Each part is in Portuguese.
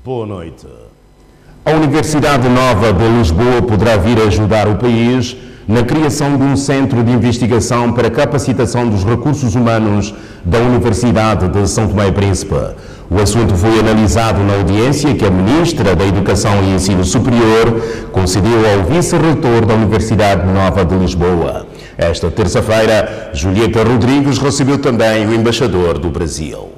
Boa noite. A Universidade Nova de Lisboa poderá vir ajudar o país na criação de um centro de investigação para capacitação dos recursos humanos da Universidade de São Tomé e Príncipe. O assunto foi analisado na audiência que a Ministra da Educação e Ensino Superior concedeu ao Vice-Reitor da Universidade Nova de Lisboa. Esta terça-feira, Julieta Rodrigues recebeu também o Embaixador do Brasil.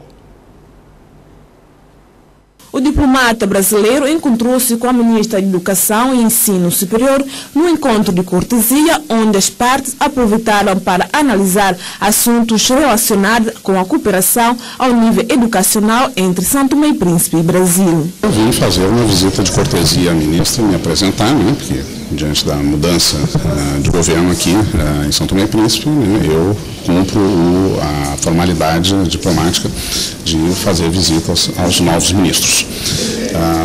O diplomata brasileiro encontrou-se com a Ministra da Educação e Ensino Superior no encontro de cortesia, onde as partes aproveitaram para analisar assuntos relacionados com a cooperação ao nível educacional entre São Tomé e Príncipe e Brasil. Eu vim fazer uma visita de cortesia à ministra, me apresentar, porque diante da mudança de governo aqui em São Tomé e Príncipe, eu cumpro a formalidade diplomática de fazer visitas aos novos ministros.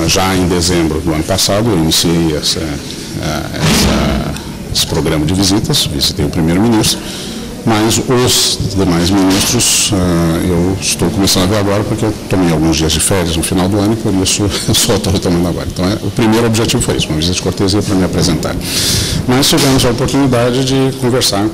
Já em dezembro do ano passado, eu iniciei esse programa de visitas, visitei o primeiro-ministro, mas os demais ministros eu estou começando a ver agora porque eu tomei alguns dias de férias no final do ano e por isso eu só estou retomando agora. Então o primeiro objetivo foi isso, uma visita de cortesia para me apresentar. Mas tivemos a oportunidade de conversar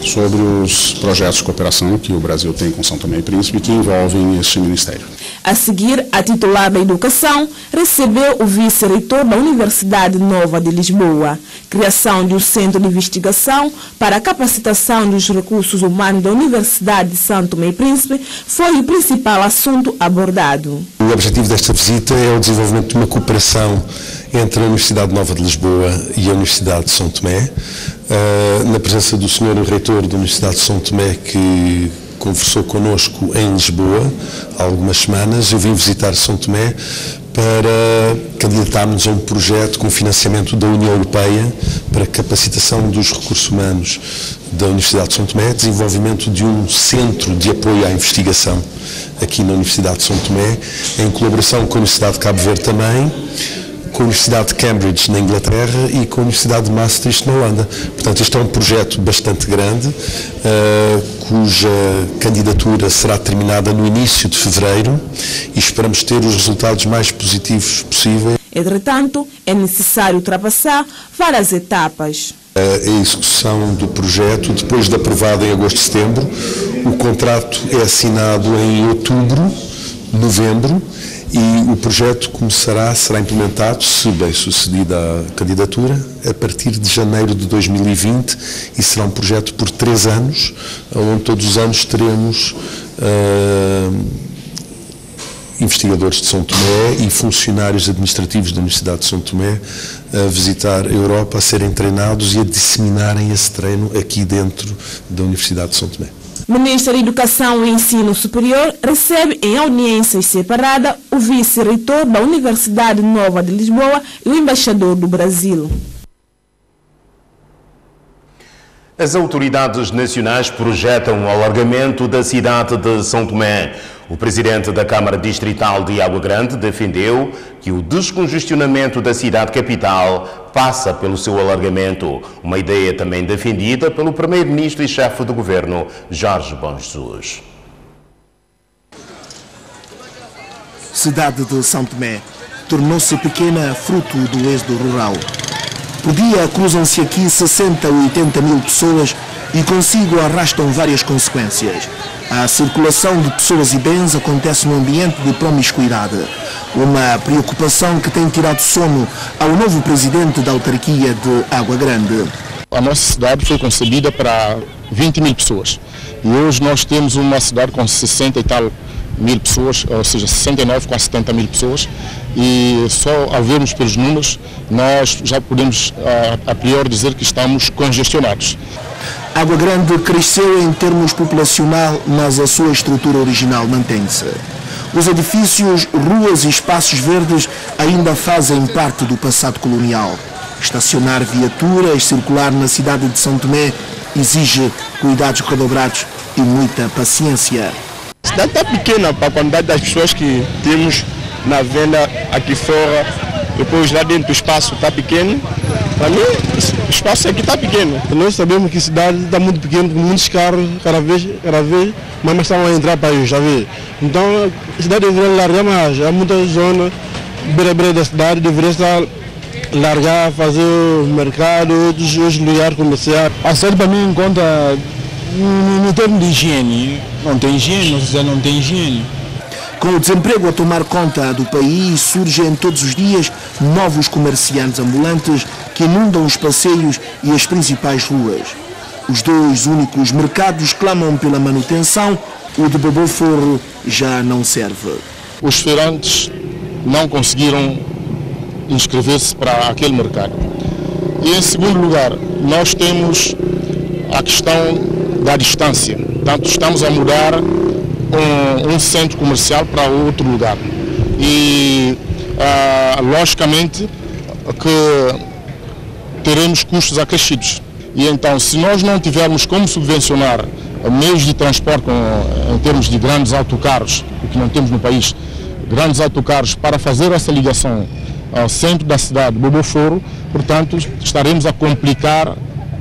sobre os projetos de cooperação que o Brasil tem com São Tomé e Príncipe que envolvem este ministério. A seguir, a titular da Educação recebeu o vice-reitor da Universidade Nova de Lisboa. Criação de um centro de investigação para a capacitação dos recursos humanos da Universidade de São Tomé e Príncipe foi o principal assunto abordado. O objetivo desta visita é o desenvolvimento de uma cooperação entre a Universidade Nova de Lisboa e a Universidade de São Tomé, na presença do Sr. Reitor da Universidade de São Tomé, que conversou connosco em Lisboa há algumas semanas. Eu vim visitar São Tomé para candidatarmos a um projeto com financiamento da União Europeia para capacitação dos recursos humanos da Universidade de São Tomé, desenvolvimento de um centro de apoio à investigação aqui na Universidade de São Tomé, em colaboração com a Universidade de Cabo Verde também, com a Universidade de Cambridge na Inglaterra e com a Universidade de Maastricht na Holanda. Portanto, este é um projeto bastante grande, cuja candidatura será terminada no início de fevereiro e esperamos ter os resultados mais positivos possíveis. Entretanto, é necessário ultrapassar várias etapas. A execução do projeto, depois de aprovado em agosto e setembro, o contrato é assinado em outubro, novembro, e o projeto será implementado, se bem sucedida a candidatura, a partir de janeiro de 2020 e será um projeto por 3 anos, onde todos os anos teremos investigadores de São Tomé e funcionários administrativos da Universidade de São Tomé a visitar a Europa, a serem treinados e a disseminarem esse treino aqui dentro da Universidade de São Tomé. Ministra da Educação e Ensino Superior recebe em audiências separadas o vice-reitor da Universidade Nova de Lisboa e o embaixador do Brasil. As autoridades nacionais projetam o alargamento da cidade de São Tomé. O presidente da Câmara Distrital de Água Grande defendeu que o descongestionamento da cidade capital passa pelo seu alargamento, uma ideia também defendida pelo primeiro-ministro e chefe do governo, Jorge Bom Jesus. Cidade de São Tomé tornou-se pequena fruto do êxodo rural. Por dia cruzam-se aqui 60 ou 80 mil pessoas e consigo arrastam várias consequências. A circulação de pessoas e bens acontece num ambiente de promiscuidade. Uma preocupação que tem tirado sono ao novo presidente da autarquia de Água Grande. A nossa cidade foi concebida para 20 mil pessoas. E hoje nós temos uma cidade com 60 e tal mil pessoas, ou seja, 69, quase 70 mil pessoas. E só ao vermos pelos números, nós já podemos a priori dizer que estamos congestionados. Água Grande cresceu em termos populacional, mas a sua estrutura original mantém-se. Os edifícios, ruas e espaços verdes ainda fazem parte do passado colonial. Estacionar viaturas, circular na cidade de São Tomé exige cuidados redobrados e muita paciência. A cidade está pequena para a quantidade das pessoas que temos na venda aqui fora. Depois lá dentro o espaço está pequeno. Para mim, o espaço aqui está pequeno. Nós sabemos que a cidade está muito pequena, com muitos carros, cada vez mas estão a entrar para já ver. Então a cidade deveria largar mais. Há muita zona, beira da cidade, deveria estar largar, fazer o mercado, outros lugares comerciais. A cidade para mim encontra no termo de higiene. Não tem higiene, nossa cidade não tem higiene. Com o desemprego a tomar conta do país, surgem todos os dias novos comerciantes ambulantes que inundam os passeios e as principais ruas. Os dois únicos mercados clamam pela manutenção, o de Boboforo já não serve. Os feirantes não conseguiram inscrever-se para aquele mercado. E em segundo lugar, nós temos a questão da distância. Portanto, estamos a mudar um centro comercial para outro lugar. E, logicamente, que teremos custos acrescidos. E então, se nós não tivermos como subvencionar meios de transporte em termos de grandes autocarros, o que não temos no país, grandes autocarros para fazer essa ligação ao centro da cidade de Boboforo, portanto, estaremos a complicar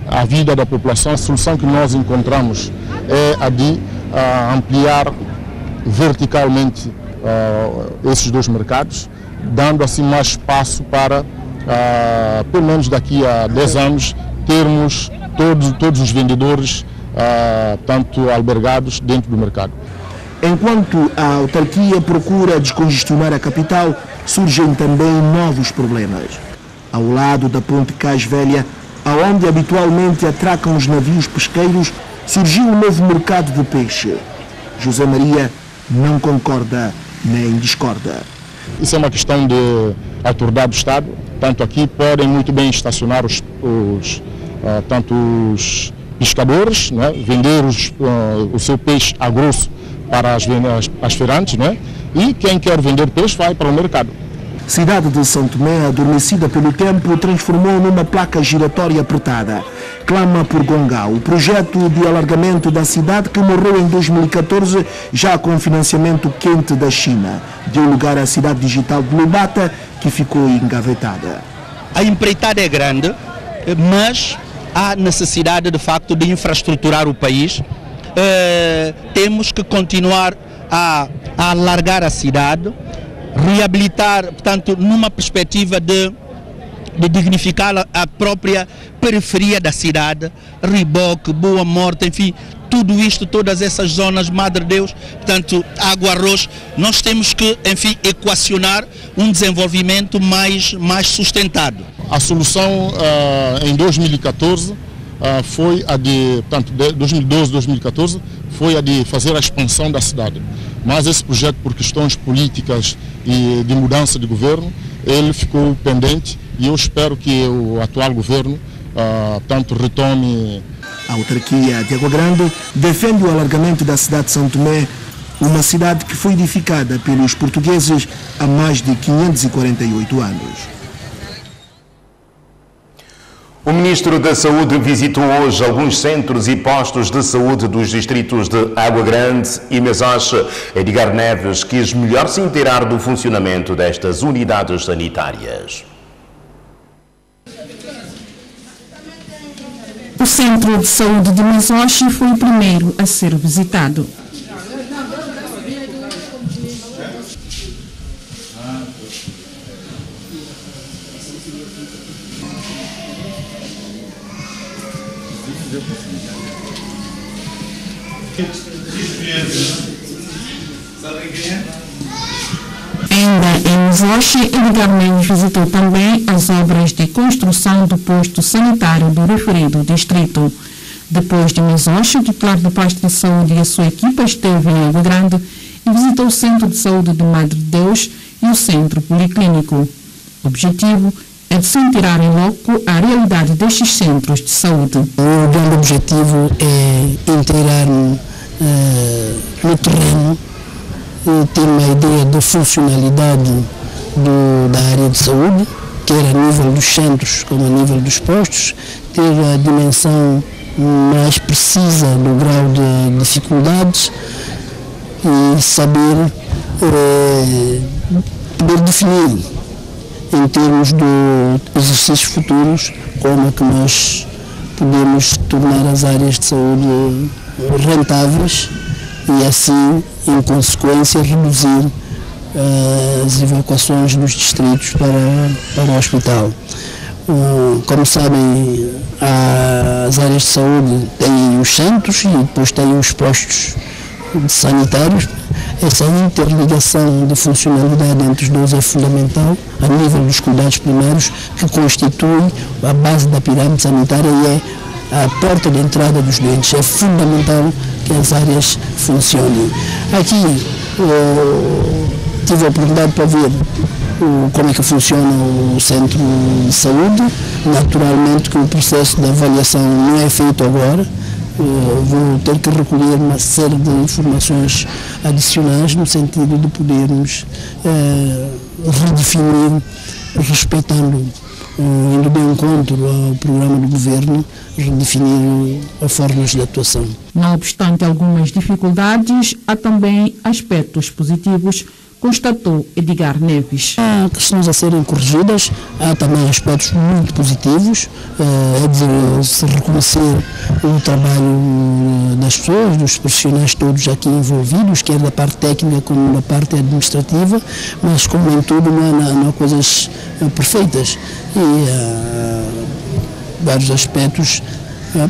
a vida da população. A solução que nós encontramos é a de ampliar verticalmente esses dois mercados, dando assim mais espaço para, pelo menos daqui a 10 anos, termos todos os vendedores tanto albergados dentro do mercado. Enquanto a autarquia procura descongestionar a capital, surgem também novos problemas. Ao lado da Ponte Cais Velha, aonde habitualmente atracam os navios pesqueiros, surgiu um novo mercado de peixe. José Maria não concorda nem discorda. Isso é uma questão de autoridade do Estado. Tanto aqui podem muito bem estacionar tanto os pescadores, né, vender o seu peixe a grosso para as feirantes, né, e quem quer vender peixe vai para o mercado. Cidade de São Tomé, adormecida pelo tempo, transformou numa placa giratória apertada. Clama por Gongá, o projeto de alargamento da cidade que morreu em 2014, já com financiamento quente da China. Deu lugar à cidade digital de Lubata, que ficou engavetada. A empreitada é grande, mas há necessidade de facto de infraestruturar o país. Temos que continuar a alargar a cidade, reabilitar, portanto, numa perspectiva de dignificar a própria periferia da cidade, Riboque, Boa Morte, enfim, tudo isto, todas essas zonas, Madre Deus, portanto, Água Arroz, nós temos que, enfim, equacionar um desenvolvimento mais sustentado. A solução em 2014 foi a de, portanto, 2012, 2014, foi a de fazer a expansão da cidade. Mas esse projeto, por questões políticas e de mudança de governo, ele ficou pendente e eu espero que o atual governo, tanto retome. A autarquia de Água Grande defende o alargamento da cidade de São Tomé, uma cidade que foi edificada pelos portugueses há mais de 548 anos. O Ministro da Saúde visitou hoje alguns centros e postos de saúde dos distritos de Água Grande e Mesoche. Edgar Neves quis melhor se inteirar do funcionamento destas unidades sanitárias. O Centro de Saúde de Mesoche foi o primeiro a ser visitado. Ainda em Mesoche, Edgar Neves visitou também as obras de construção do posto sanitário do referido distrito. Depois de Mesoche, o titular do posto de saúde e a sua equipa esteve em Água Grande e visitou o Centro de Saúde de Madre Deus e o Centro Policlínico. O objetivo é de se inteirar em loco a realidade destes centros de saúde. O grande objetivo é inteirar-me no terreno, ter uma ideia da funcionalidade da área de saúde, quer a nível dos centros como a nível dos postos, ter a dimensão mais precisa do grau de dificuldades e saber poder definir em termos de exercícios futuros como é que nós podemos tornar as áreas de saúde rentáveis e assim, em consequência, reduzir as evacuações dos distritos para o hospital. Como sabem, as áreas de saúde têm os centros e depois têm os postos sanitários. Essa interligação de funcionalidade entre os dois é fundamental a nível dos cuidados primários, que constitui a base da pirâmide sanitária e é a porta de entrada dos doentes. É fundamental que as áreas funcionem. Aqui tive a oportunidade para ver como é que funciona o centro de saúde. Naturalmente que o processo de avaliação não é feito agora. Vou ter que recolher uma série de informações adicionais no sentido de podermos redefinir, respeitando, indo de encontro ao programa do Governo, redefinir as formas de atuação. Não obstante algumas dificuldades, há também aspectos positivos, constatou Edgar Neves. Há questões a serem corrigidas, há também aspectos muito positivos, é de se reconhecer o trabalho das pessoas, dos profissionais todos aqui envolvidos, quer da parte técnica como da parte administrativa, mas como em tudo não há coisas perfeitas e há vários aspectos,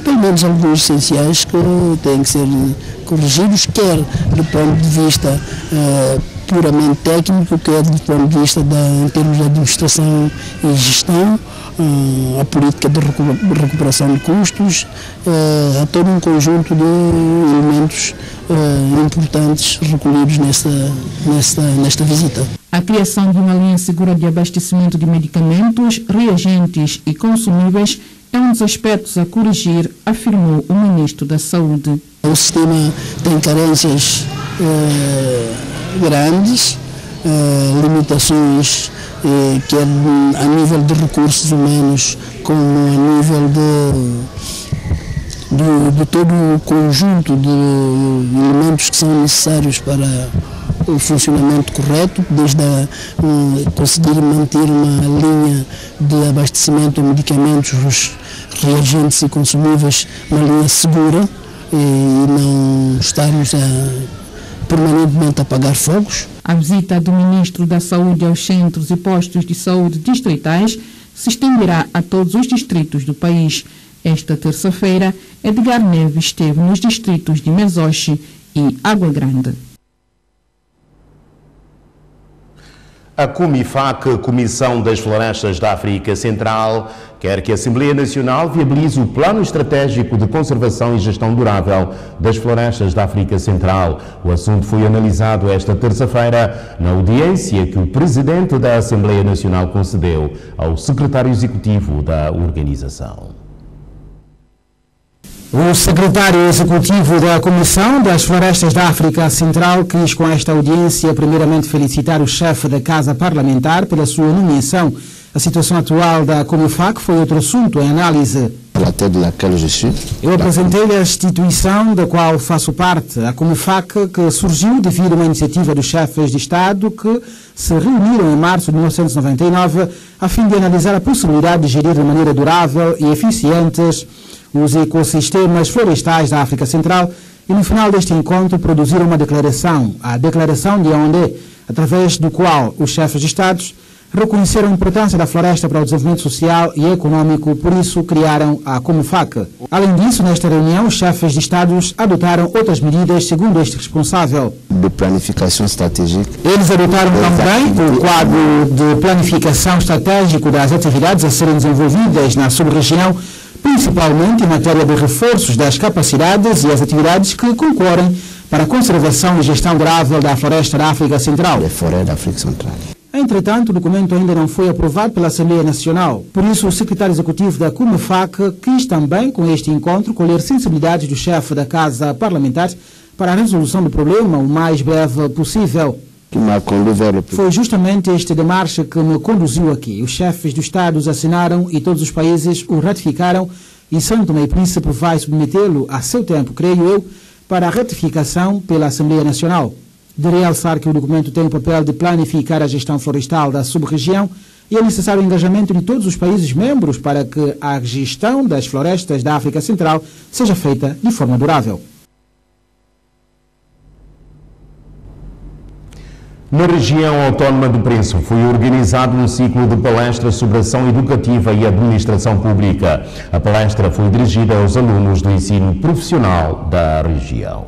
pelo menos alguns essenciais, que têm que ser corrigidos, quer do ponto de vista puramente técnico, quer do ponto de vista em termos de administração e gestão, a política de recuperação de custos, há todo um conjunto de elementos importantes recolhidos nesta visita. A criação de uma linha segura de abastecimento de medicamentos, reagentes e consumíveis é um dos aspectos a corrigir, afirmou o Ministro da Saúde. O sistema tem carências grandes, limitações quer a nível de recursos humanos como a nível de todo o conjunto de elementos que são necessários para o funcionamento correto, desde conseguir manter uma linha de abastecimento de medicamentos, reagentes e consumíveis, uma linha segura e não estarmos permanentemente a apagar fogos. A visita do Ministro da Saúde aos centros e postos de saúde distritais se estenderá a todos os distritos do país. Esta terça-feira, Edgar Neves esteve nos distritos de Mesoche e Água Grande. A COMIFAC, Comissão das Florestas da África Central, quer que a Assembleia Nacional viabilize o Plano Estratégico de Conservação e Gestão Durável das Florestas da África Central. O assunto foi analisado esta terça-feira na audiência que o Presidente da Assembleia Nacional concedeu ao Secretário Executivo da organização. O secretário executivo da Comissão das Florestas da África Central quis com esta audiência primeiramente felicitar o chefe da Casa Parlamentar pela sua nomeação. A situação atual da COMIFAC foi outro assunto em análise. Eu apresentei-lhe a instituição da qual faço parte, a COMIFAC, que surgiu devido a uma iniciativa dos chefes de Estado que se reuniram em março de 1999 a fim de analisar a possibilidade de gerir de maneira durável e eficiente os ecossistemas florestais da África Central e no final deste encontro produziram uma declaração, a Declaração de Yaoundé, através do qual os chefes de Estados reconheceram a importância da floresta para o desenvolvimento social e econômico, por isso criaram a COMIFAC. Além disso, nesta reunião, os chefes de Estados adotaram outras medidas, segundo este responsável. De planificação estratégica. Eles adotaram também o quadro de planificação estratégico das atividades a serem desenvolvidas na sub-região, principalmente em matéria de reforços das capacidades e as atividades que concorrem para a conservação e gestão durável da floresta da África Central. Entretanto, o documento ainda não foi aprovado pela Assembleia Nacional. Por isso, o secretário executivo da COMIFAC quis também, com este encontro, colher sensibilidades do chefe da Casa Parlamentar para a resolução do problema o mais breve possível. Foi justamente esta demarche que me conduziu aqui. Os chefes dos Estados assinaram e todos os países o ratificaram e São Tomé e Príncipe vai submetê-lo a seu tempo, creio eu, para a ratificação pela Assembleia Nacional. De realçar que o documento tem o papel de planificar a gestão florestal da sub-região e é necessário o engajamento de todos os países membros para que a gestão das florestas da África Central seja feita de forma durável. Na região autónoma do Príncipe foi organizado um ciclo de palestras sobre ação educativa e administração pública. A palestra foi dirigida aos alunos do ensino profissional da região.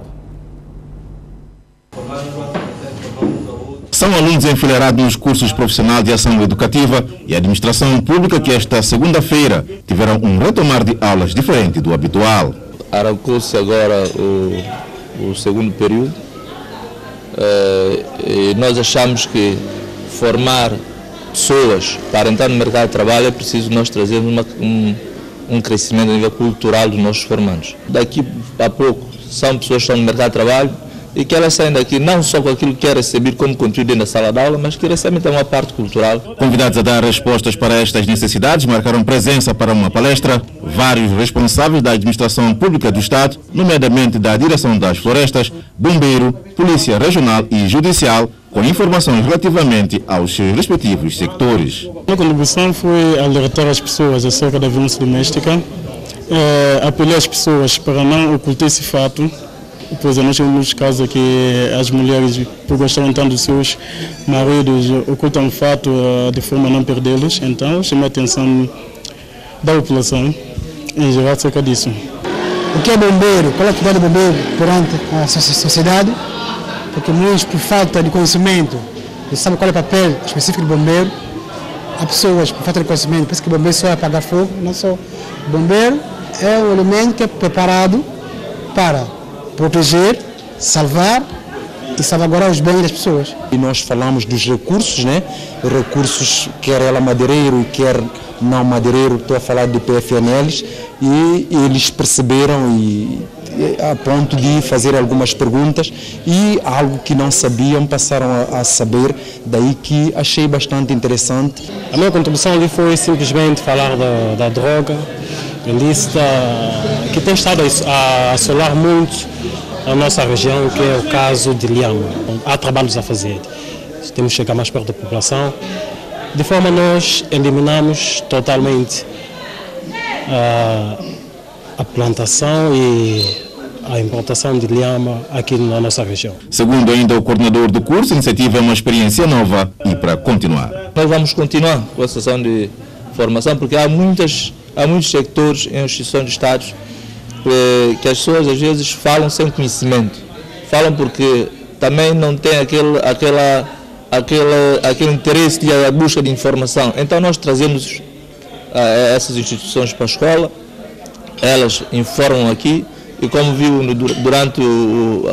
São alunos enfileirados nos cursos profissionais de ação educativa e administração pública que esta segunda-feira tiveram um retomar de aulas diferente do habitual. Arrancou-se agora o segundo período. E nós achamos que formar pessoas para entrar no mercado de trabalho é preciso nós trazermos um crescimento a nível cultural dos nossos formandos. Daqui a pouco são pessoas que estão no mercado de trabalho e que elas saem daqui não só com aquilo que quer receber como conteúdo dentro da sala de aula, mas que recebem também uma parte cultural. Convidados a dar respostas para estas necessidades, marcaram presença para uma palestra vários responsáveis da administração pública do Estado, nomeadamente da direção das florestas, bombeiro, polícia regional e judicial, com informações relativamente aos seus respectivos sectores. A contribuição foi alertar as pessoas acerca da violência doméstica, apoiar as pessoas para não ocultar esse fato. Pois nós temos casos que as mulheres, por gostarem tanto dos seus maridos, ocultam o fato de forma a não perdê-los. Então, chama a atenção da população em geral acerca disso. O que é bombeiro? Qual é a atividade do bombeiro perante a sociedade? Porque muitos, por falta de conhecimento, não sabem qual é o papel específico do bombeiro. Há pessoas, por falta de conhecimento, pensam que o bombeiro só é apagar fogo. Não só. O bombeiro é um elemento que é preparado para proteger, salvar e salvaguardar os bens das pessoas. E nós falamos dos recursos, né? Recursos, quer ela madeireiro, quer não madeireiro, estou a falar de PFNLs, e eles perceberam a ponto de fazer algumas perguntas e algo que não sabiam passaram a saber, daí que achei bastante interessante. A minha contribuição ali foi simplesmente falar da droga ilícita, que tem estado a assolar muito a nossa região, que é o caso de Liama. Há trabalhos a fazer, temos que chegar mais perto da população, de forma a nós eliminarmos totalmente a plantação e a importação de Liama aqui na nossa região. Segundo ainda o coordenador do curso, a iniciativa é uma experiência nova e para continuar. Nós vamos continuar com a sessão de formação, porque há muitos sectores em instituições de Estado que as pessoas às vezes falam sem conhecimento. Falam porque também não tem aquele interesse de a busca de informação. Então nós trazemos essas instituições para a escola, elas informam aqui e, como viu durante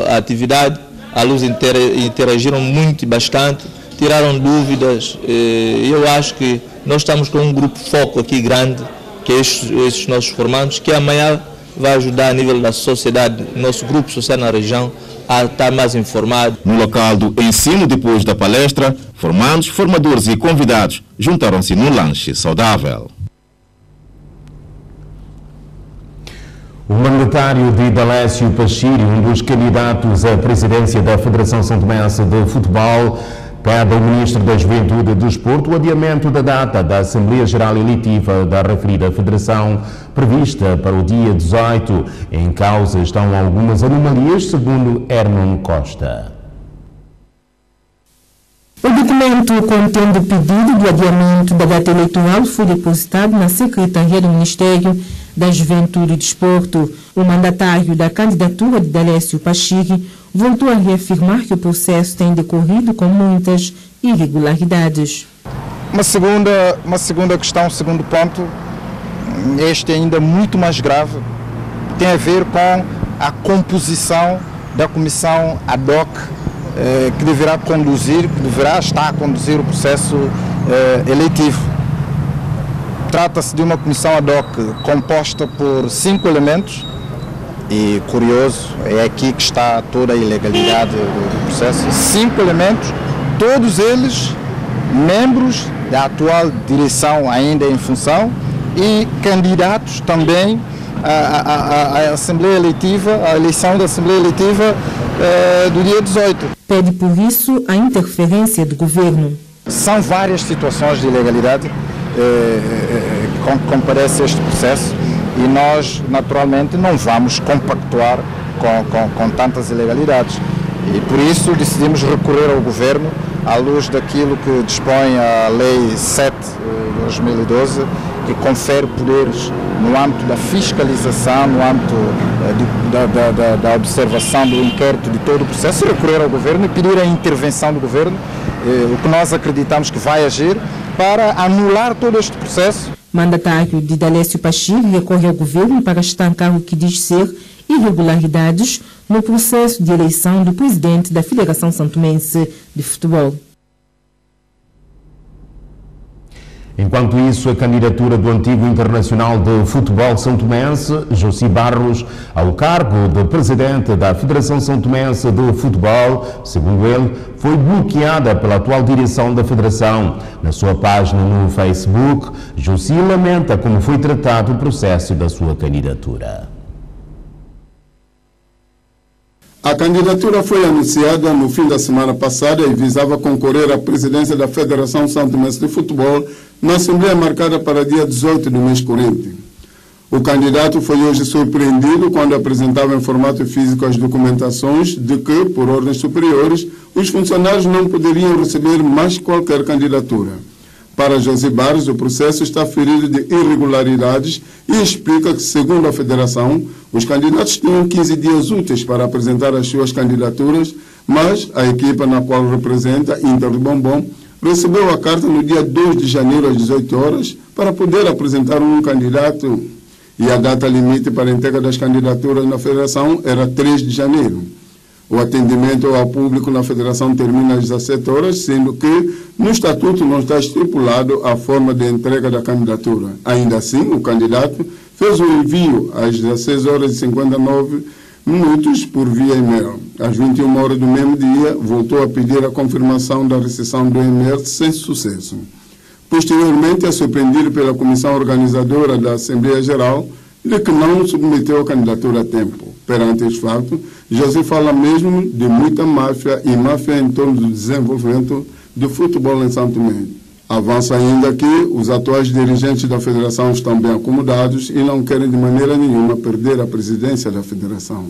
a atividade, alunos interagiram muito e bastante, tiraram dúvidas. Eu acho que nós estamos com um grupo foco aqui grande, que é esses nossos formandos, que amanhã vai ajudar a nível da sociedade, nosso grupo social na região, a estar mais informado. No local do ensino, depois da palestra, formandos, formadores e convidados juntaram-se no lanche saudável. O mandatário de Idalécio Pachiri, um dos candidatos à presidência da Federação Santomense de Futebol, pede ao Ministro da Juventude e do Desporto o adiamento da data da Assembleia Geral Eletiva da referida Federação, prevista para o dia 18. Em causa estão algumas anomalias, segundo Herman Costa. O documento contendo o pedido de adiamento da data eleitoral foi depositado na Secretaria do Ministério da Juventude e Desporto. O mandatário da candidatura de Idalécio Pachiri voltou a reafirmar que o processo tem decorrido com muitas irregularidades. Uma segunda questão, segundo ponto, este é ainda muito mais grave, tem a ver com a composição da comissão ad hoc que deverá estar a conduzir o processo eletivo. Trata-se de uma comissão ad hoc composta por 5 elementos e, curioso, é aqui que está toda a ilegalidade do processo. 5 elementos todos eles membros da atual direção ainda em função e candidatos também à Assembleia Eleitiva, à eleição da Assembleia Eleitiva do dia 18. Pede por isso a interferência do governo. São várias situações de ilegalidade que comparece este processo e nós naturalmente não vamos compactuar com tantas ilegalidades e por isso decidimos recorrer ao governo à luz daquilo que dispõe a Lei 7 de 2012, que confere poderes no âmbito da fiscalização, no âmbito da observação, do inquérito de todo o processo, recorrer ao governo e pedir a intervenção do governo, o que nós acreditamos que vai agir para anular todo este processo. Mandatário de Dalécio Pachir recorre ao governo para estancar o que diz ser irregularidades no processo de eleição do presidente da Federação Santomense de Futebol. Enquanto isso, a candidatura do antigo internacional de futebol santomense, Josi Barros, ao cargo de presidente da Federação Santomense de Futebol, segundo ele, foi bloqueada pela atual direção da Federação. Na sua página no Facebook, Josi lamenta como foi tratado o processo da sua candidatura. A candidatura foi anunciada no fim da semana passada e visava concorrer à presidência da Federação Santomense de Futebol na Assembleia marcada para dia 18 do mês corrente. O candidato foi hoje surpreendido quando apresentava em formato físico as documentações de que, por ordens superiores, os funcionários não poderiam receber mais qualquer candidatura. Para Josi Barros, o processo está ferido de irregularidades e explica que, segundo a Federação, os candidatos tinham 15 dias úteis para apresentar as suas candidaturas, mas a equipa na qual representa, Inter de Bombom, recebeu a carta no dia 2 de janeiro às 18 horas para poder apresentar um candidato e a data limite para a entrega das candidaturas na Federação era 3 de janeiro. O atendimento ao público na Federação termina às 17 horas, sendo que no Estatuto não está estipulado a forma de entrega da candidatura. Ainda assim, o candidato fez o envio às 16 horas e 59 minutos por via e-mail. Às 21 horas do mesmo dia, voltou a pedir a confirmação da recepção do e-mail sem sucesso. Posteriormente, é surpreendido pela comissão organizadora da Assembleia Geral de que não submeteu a candidatura a tempo. Perante este fato, José fala mesmo de muita máfia e máfia em torno do desenvolvimento do futebol em Santo Tomé. Avança ainda que os atuais dirigentes da Federação estão bem acomodados e não querem de maneira nenhuma perder a presidência da Federação.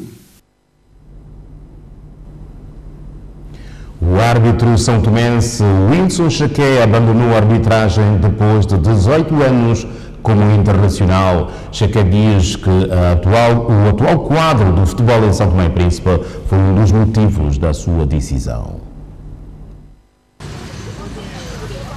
O árbitro santomense Wilson Chaqué abandonou a arbitragem depois de 18 anos como internacional. Chaqué diz que o atual quadro do futebol em São Tomé e Príncipe foi um dos motivos da sua decisão.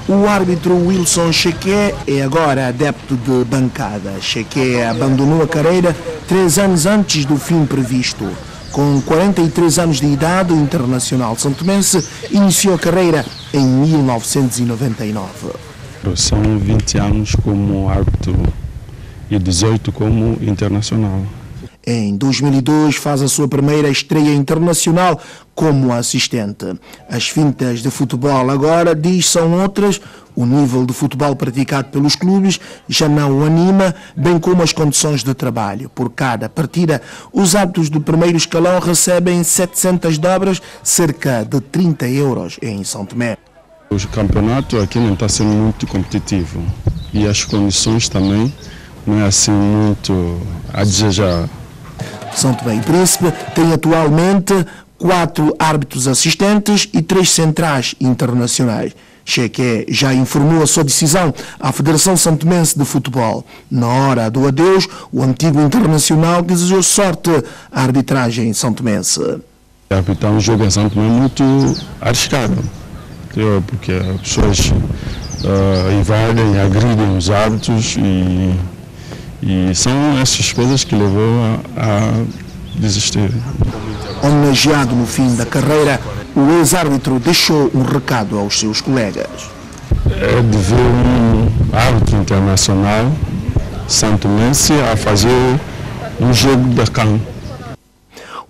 O árbitro Wilson Chaqué é agora adepto de bancada. Chaqué abandonou a carreira 3 anos antes do fim previsto. Com 43 anos de idade, o internacional santomense iniciou a carreira em 1999. São 20 anos como árbitro e 18 como internacional. Em 2002 faz a sua primeira estreia internacional como assistente. As fintas de futebol agora, diz, são outras. O nível de futebol praticado pelos clubes já não o anima, bem como as condições de trabalho. Por cada partida, os árbitros do primeiro escalão recebem 700 dobras, cerca de 30 euros em São Tomé. O campeonato aqui não está sendo muito competitivo e as condições também não é assim muito a desejar. São Tomé e Príncipe tem atualmente 4 árbitros assistentes e 3 centrais internacionais. Chaqué já informou a sua decisão à Federação Santomense de Futebol. Na hora do adeus, o antigo internacional desejou sorte à arbitragem santomense. Arbitrar um jogo em São Tomé é muito arriscado, porque as pessoas invadem e agridem os árbitros e são essas coisas que levou a desistir. Homenageado no fim da carreira, o ex-árbitro deixou um recado aos seus colegas. É de ver um árbitro internacional santomense a fazer um jogo bacana.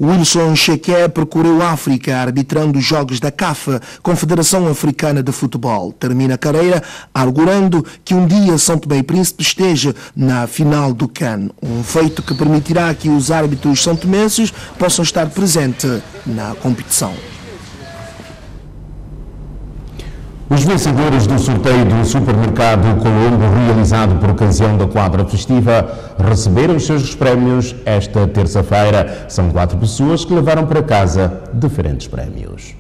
Wilson Chequé percorreu a África arbitrando os jogos da CAF, Confederação Africana de Futebol. Termina a carreira augurando que um dia São Tomé e Príncipe esteja na final do CAN, um feito que permitirá que os árbitros santomenses possam estar presentes na competição. Os vencedores do sorteio do Supermercado Colombo, realizado por ocasião da quadra festiva, receberam os seus prémios esta terça-feira. São 4 pessoas que levaram para casa diferentes prémios.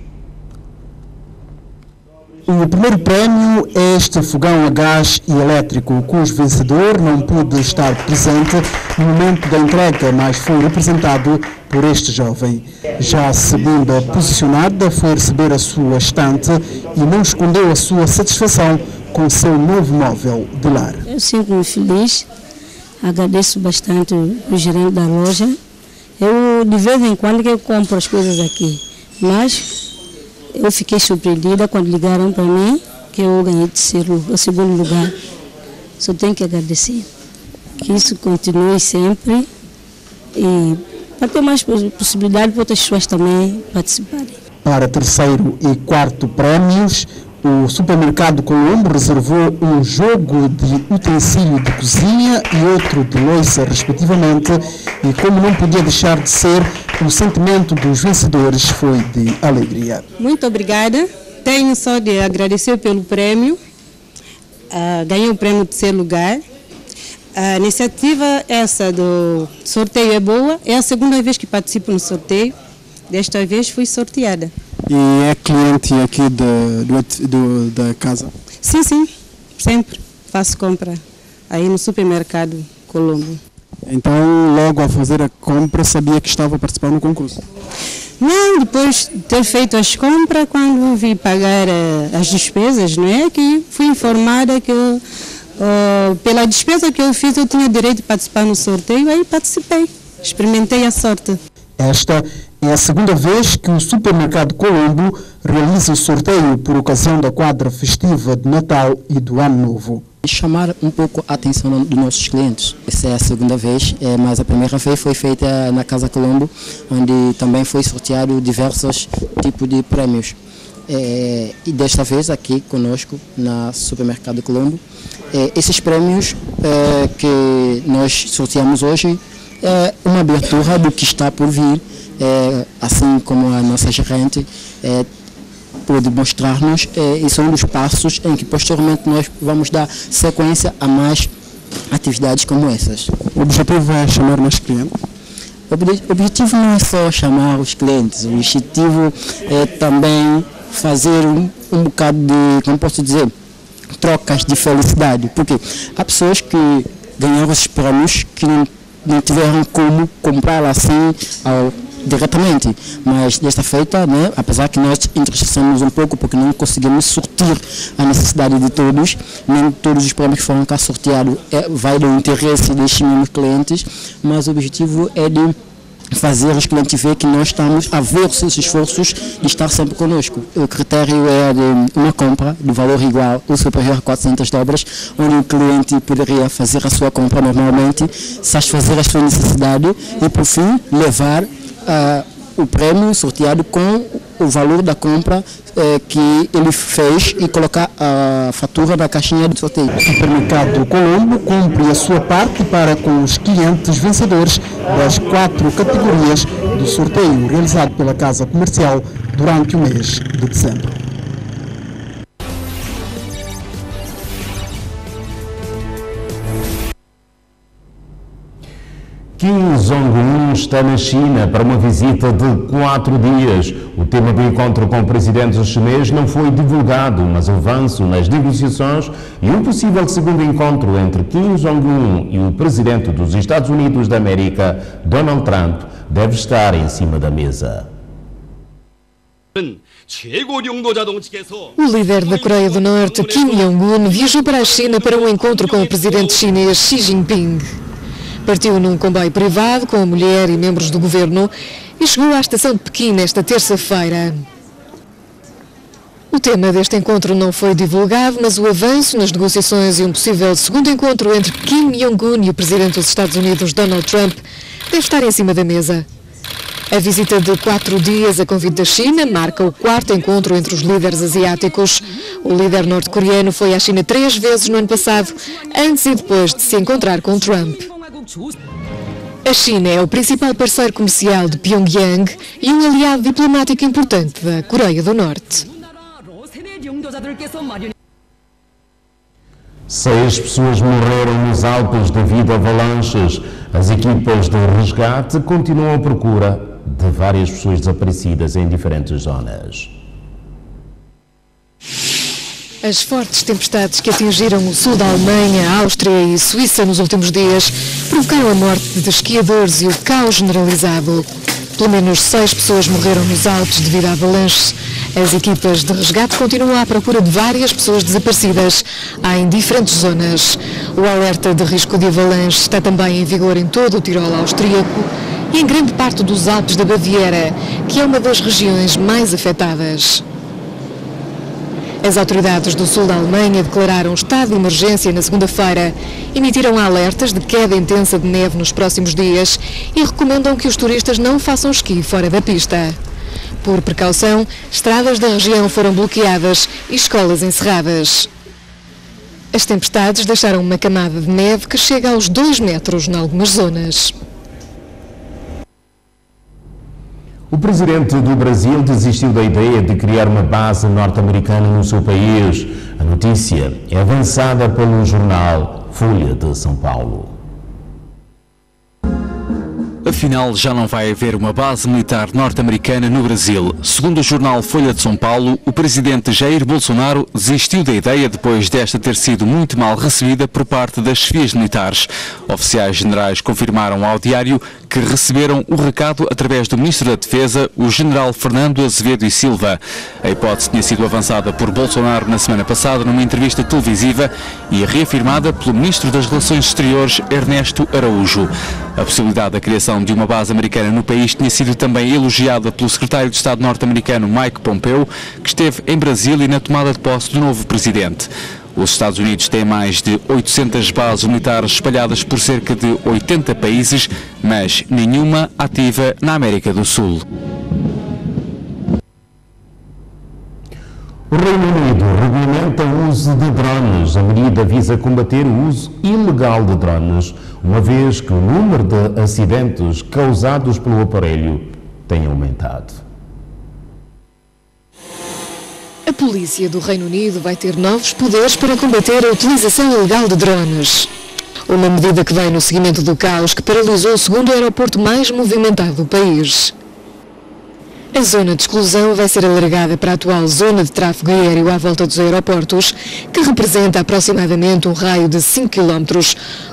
O primeiro prémio é este fogão a gás e elétrico, cujo vencedor não pôde estar presente no momento da entrega, mas foi representado por este jovem. Já a segunda posicionada foi receber a sua estante e não escondeu a sua satisfação com o seu novo móvel de lar. Eu sinto-me feliz, agradeço bastante o gerente da loja. Eu, de vez em quando, que eu compro as coisas aqui, mas eu fiquei surpreendida quando ligaram para mim que eu ganhei o segundo lugar. Só tenho que agradecer. Que isso continue sempre e para ter mais possibilidade para outras pessoas também participarem. Para terceiro e quarto prémios, o Supermercado Colombo reservou um jogo de utensílio de cozinha e outro de louça, respectivamente, e como não podia deixar de ser, o sentimento dos vencedores foi de alegria. Muito obrigada. Tenho só de agradecer pelo prêmio. Ganhei o prêmio de terceiro lugar. A iniciativa essa do sorteio é boa. É a segunda vez que participo no sorteio. Desta vez fui sorteada. E é cliente aqui da casa? Sim, sim. Sempre faço compra aí no Supermercado Colombo. Então, logo ao fazer a compra, sabia que estava a participar no concurso? Não, depois de ter feito as compras, quando vi pagar as despesas, não é, que fui informada que pela despesa que eu fiz, eu tinha direito de participar no sorteio, aí participei, experimentei a sorte. Esta é a segunda vez que o Supermercado Colombo realiza o sorteio por ocasião da quadra festiva de Natal e do Ano Novo. Chamar um pouco a atenção dos nossos clientes. Essa é a segunda vez, mas a primeira vez foi feita na Casa Colombo, onde também foi sorteado diversos tipos de prêmios. E desta vez aqui conosco na Supermercado Colombo, esses prêmios que nós sorteamos hoje é uma abertura do que está por vir, assim como a nossa gerente pode mostrar-nos, e são dos passos em que posteriormente nós vamos dar sequência a mais atividades como essas. O objetivo é chamar mais clientes? O objetivo não é só chamar os clientes, o objetivo é também fazer um bocado de, como posso dizer, trocas de felicidade, porque há pessoas que ganharam esses prêmios que não tiveram como comprar assim diretamente, mas desta feita, né, apesar que nós entristecemos um pouco porque não conseguimos sortir a necessidade de todos, nem todos os prêmios que foram cá sorteados vai do interesse destes mesmos clientes, mas o objetivo é de fazer os clientes ver que nós estamos a ver os seus esforços de estar sempre conosco. O critério é de uma compra de valor igual ou superior a 400 dobras, onde o cliente poderia fazer a sua compra normalmente, satisfazer a sua necessidade e, por fim, levar o prêmio sorteado com o valor da compra que ele fez e colocar a fatura na caixinha de sorteio. O Supermercado Colombo cumpre a sua parte para com os clientes vencedores das 4 categorias do sorteio realizado pela Casa Comercial durante o mês de dezembro. Kim Jong-un está na China para uma visita de 4 dias. O tema do encontro com o presidente chinês não foi divulgado, mas o avanço nas negociações e um possível segundo encontro entre Kim Jong-un e o presidente dos Estados Unidos da América, Donald Trump, deve estar em cima da mesa. O líder da Coreia do Norte, Kim Jong-un, viajou para a China para um encontro com o presidente chinês Xi Jinping. Partiu num comboio privado com a mulher e membros do governo e chegou à estação de Pequim nesta terça-feira. O tema deste encontro não foi divulgado, mas o avanço nas negociações e um possível segundo encontro entre Kim Jong-un e o presidente dos Estados Unidos, Donald Trump, deve estar em cima da mesa. A visita de 4 dias a convite da China marca o 4º encontro entre os líderes asiáticos. O líder norte-coreano foi à China 3 vezes no ano passado, antes e depois de se encontrar com Trump. A China é o principal parceiro comercial de Pyongyang e um aliado diplomático importante da Coreia do Norte. 6 pessoas morreram nos Alpes devido a avalanches. As equipas de resgate continuam à procura de várias pessoas desaparecidas em diferentes zonas. As fortes tempestades que atingiram o sul da Alemanha, Áustria e Suíça nos últimos dias provocaram a morte de esquiadores e o caos generalizado. Pelo menos 6 pessoas morreram nos Alpes devido a avalanches. As equipas de resgate continuam à procura de várias pessoas desaparecidas em diferentes zonas. O alerta de risco de avalanche está também em vigor em todo o Tirol austríaco e em grande parte dos Alpes da Baviera, que é uma das regiões mais afetadas. As autoridades do sul da Alemanha declararam estado de emergência na segunda-feira, emitiram alertas de queda intensa de neve nos próximos dias e recomendam que os turistas não façam esqui fora da pista. Por precaução, estradas da região foram bloqueadas e escolas encerradas. As tempestades deixaram uma camada de neve que chega aos 2 metros em algumas zonas. O presidente do Brasil desistiu da ideia de criar uma base norte-americana no seu país. A notícia é avançada pelo jornal Folha de São Paulo. Afinal, já não vai haver uma base militar norte-americana no Brasil. Segundo o jornal Folha de São Paulo, o presidente Jair Bolsonaro desistiu da ideia depois desta ter sido muito mal recebida por parte das chefias militares. Oficiais generais confirmaram ao diário que receberam o recado através do Ministro da Defesa, o general Fernando Azevedo e Silva. A hipótese tinha sido avançada por Bolsonaro na semana passada numa entrevista televisiva e reafirmada pelo Ministro das Relações Exteriores, Ernesto Araújo. A possibilidade da criação de uma base americana no país tinha sido também elogiada pelo secretário de Estado norte-americano Mike Pompeo, que esteve em Brasília na tomada de posse do novo presidente. Os Estados Unidos têm mais de 800 bases militares espalhadas por cerca de 80 países, mas nenhuma ativa na América do Sul. O Reino Unido regulamenta o uso de drones. A medida visa combater o uso ilegal de drones, uma vez que o número de acidentes causados pelo aparelho tem aumentado. A polícia do Reino Unido vai ter novos poderes para combater a utilização ilegal de drones. Uma medida que vem no seguimento do caos que paralisou o segundo aeroporto mais movimentado do país. A zona de exclusão vai ser alargada para a atual zona de tráfego aéreo à volta dos aeroportos, que representa aproximadamente um raio de 5 km,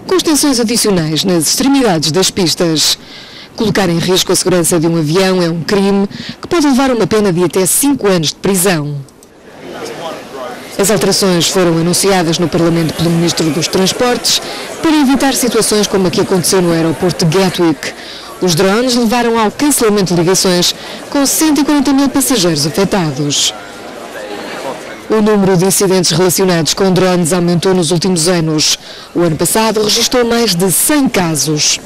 com extensões adicionais nas extremidades das pistas. Colocar em risco a segurança de um avião é um crime que pode levar a uma pena de até 5 anos de prisão. As alterações foram anunciadas no Parlamento pelo Ministro dos Transportes para evitar situações como a que aconteceu no aeroporto de Gatwick. Os drones levaram ao cancelamento de ligações, com 140 mil passageiros afetados. O número de incidentes relacionados com drones aumentou nos últimos anos. O ano passado registrou mais de 100 casos.